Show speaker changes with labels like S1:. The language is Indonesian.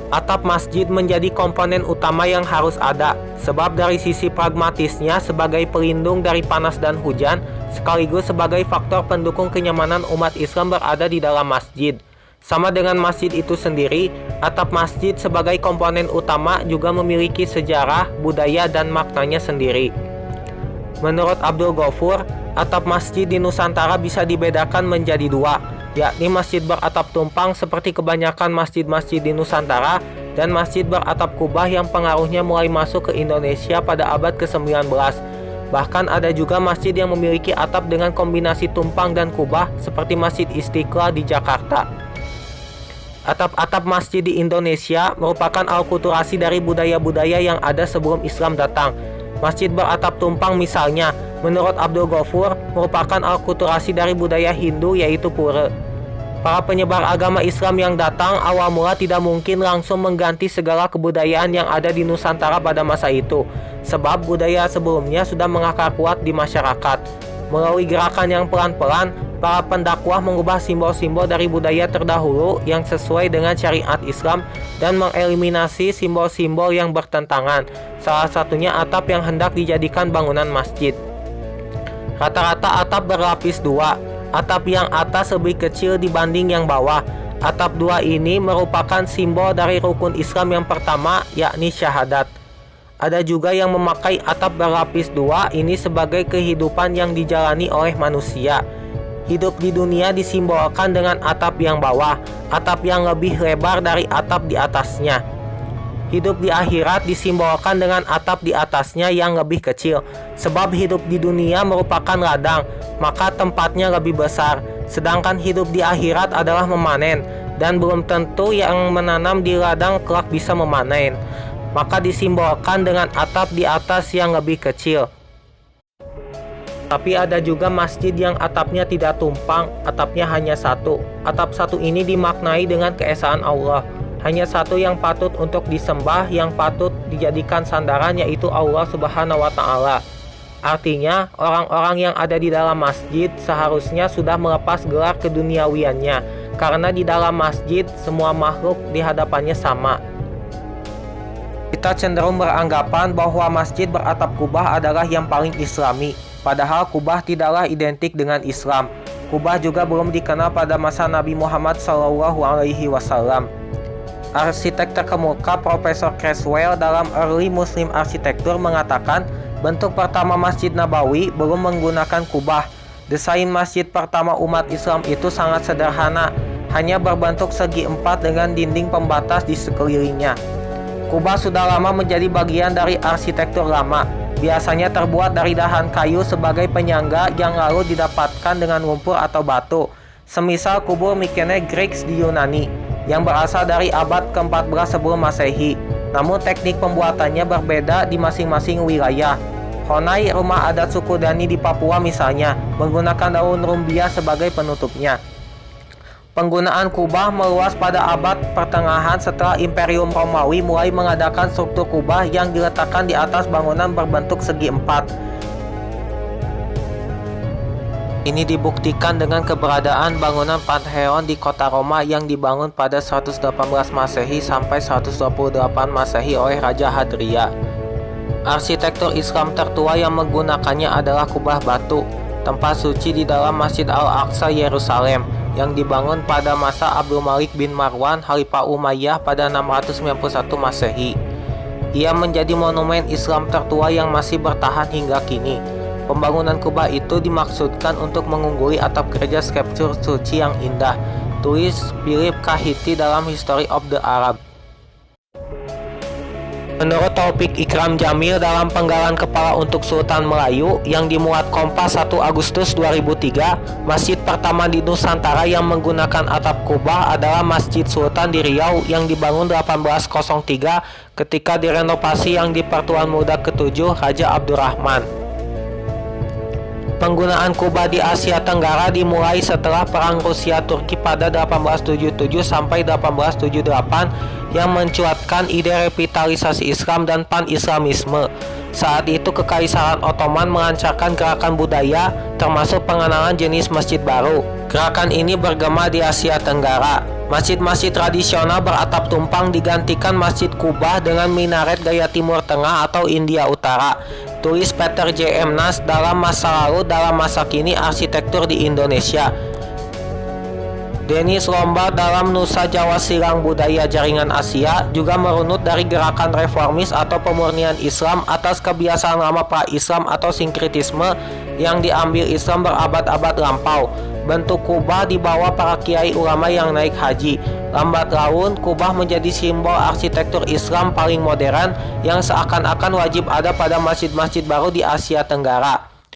S1: Atap masjid menjadi komponen utama yang harus ada, sebab dari sisi pragmatisnya sebagai pelindung dari panas dan hujan, sekaligus sebagai faktor pendukung kenyamanan umat Islam berada di dalam masjid. Sama dengan masjid itu sendiri, atap masjid sebagai komponen utama juga memiliki sejarah, budaya, dan maknanya sendiri. Menurut Abdul Ghafur, atap masjid di Nusantara bisa dibedakan menjadi dua, yakni masjid beratap tumpang seperti kebanyakan masjid-masjid di Nusantara dan masjid beratap kubah yang pengaruhnya mulai masuk ke Indonesia pada abad ke-19. Bahkan ada juga masjid yang memiliki atap dengan kombinasi tumpang dan kubah seperti Masjid Istiqlal di Jakarta. Atap-atap masjid di Indonesia merupakan alkulturasi dari budaya-budaya yang ada sebelum Islam datang. Masjid beratap tumpang misalnya, menurut Abdul Ghafur, merupakan alkulturasi dari budaya Hindu yaitu pura. Para penyebar agama Islam yang datang awal mula tidak mungkin langsung mengganti segala kebudayaan yang ada di Nusantara pada masa itu, sebab budaya sebelumnya sudah mengakar kuat di masyarakat. Melalui gerakan yang pelan-pelan, para pendakwah mengubah simbol-simbol dari budaya terdahulu yang sesuai dengan syariat Islam dan mengeliminasi simbol-simbol yang bertentangan, salah satunya atap yang hendak dijadikan bangunan masjid. Rata-rata atap berlapis dua. Atap yang atas lebih kecil dibanding yang bawah. Atap dua ini merupakan simbol dari rukun Islam yang pertama, yakni syahadat. Ada juga yang memakai atap berlapis dua ini sebagai kehidupan yang dijalani oleh manusia. Hidup di dunia disimbolkan dengan atap yang bawah, atap yang lebih lebar dari atap di atasnya. Hidup di akhirat disimbolkan dengan atap di atasnya yang lebih kecil, sebab hidup di dunia merupakan ladang, maka tempatnya lebih besar. Sedangkan hidup di akhirat adalah memanen, dan belum tentu yang menanam di ladang kelak bisa memanen. Maka disimbolkan dengan atap di atas yang lebih kecil. Tapi ada juga masjid yang atapnya tidak tumpang, atapnya hanya satu. Atap satu ini dimaknai dengan keesaan Allah. Hanya satu yang patut untuk disembah, yang patut dijadikan sandaran, yaitu Allah Subhanahu wa Ta'ala. Artinya, orang-orang yang ada di dalam masjid seharusnya sudah melepas gelar keduniawiannya, karena di dalam masjid semua makhluk di hadapannya sama. Kita cenderung beranggapan bahwa masjid beratap kubah adalah yang paling islami, padahal kubah tidaklah identik dengan Islam. Kubah juga belum dikenal pada masa Nabi Muhammad SAW. Arsitek terkemuka Profesor Creswell dalam Early Muslim Architecture mengatakan bentuk pertama Masjid Nabawi belum menggunakan kubah. Desain masjid pertama umat Islam itu sangat sederhana, hanya berbentuk segi empat dengan dinding pembatas di sekelilingnya. Kubah sudah lama menjadi bagian dari arsitektur lama, biasanya terbuat dari dahan kayu sebagai penyangga yang lalu didapatkan dengan lumpur atau batu, semisal kubur Mykene Greeks di Yunani, yang berasal dari abad ke-14 sebelum Masehi. Namun teknik pembuatannya berbeda di masing-masing wilayah. Honai, rumah adat suku Dani di Papua misalnya, menggunakan daun rumbia sebagai penutupnya. Penggunaan kubah meluas pada abad pertengahan setelah Imperium Romawi mulai mengadakan struktur kubah yang diletakkan di atas bangunan berbentuk segi empat. Ini dibuktikan dengan keberadaan bangunan Pantheon di kota Roma yang dibangun pada 118 Masehi sampai 128 Masehi oleh Raja Hadria. Arsitektur Islam tertua yang menggunakannya adalah kubah batu, tempat suci di dalam Masjid Al-Aqsa Yerusalem, yang dibangun pada masa Abdul Malik bin Marwan, Khalifah Umayyah pada 691 Masehi. Ia menjadi monumen Islam tertua yang masih bertahan hingga kini. Pembangunan kubah itu dimaksudkan untuk mengungguli atap gereja skulptur suci yang indah, tulis Philip Kahiti dalam History of the Arab. Menurut Taufik Ikram Jamil dalam penggalan kepala untuk Sultan Melayu yang dimuat Kompas 1 Agustus 2003, masjid pertama di Nusantara yang menggunakan atap kubah adalah Masjid Sultan di Riau yang dibangun 1803 ketika direnovasi yang di Pertuan Muda ke-7 Raja Abdurrahman. Penggunaan kubah di Asia Tenggara dimulai setelah Perang Rusia-Turki pada 1877 sampai 1878 yang mencuatkan ide revitalisasi Islam dan pan-Islamisme. Saat itu Kekaisaran Ottoman melancarkan gerakan budaya, termasuk pengenalan jenis masjid baru. Gerakan ini bergema di Asia Tenggara. Masjid-masjid tradisional beratap tumpang digantikan Masjid Kubah dengan minaret gaya Timur Tengah atau India Utara. Tulis Peter J. M. Nas dalam Masa Lalu dalam Masa Kini Arsitektur di Indonesia. Dennis Lombard dalam Nusa Jawa Silang Budaya Jaringan Asia juga merunut dari gerakan reformis atau pemurnian Islam atas kebiasaan lama pra-Islam atau sinkretisme yang diambil Islam berabad-abad lampau. Bentuk kubah dibawa para kiai ulama yang naik haji. Lambat laun, kubah menjadi simbol arsitektur Islam paling modern yang seakan-akan wajib ada pada masjid-masjid baru di Asia Tenggara.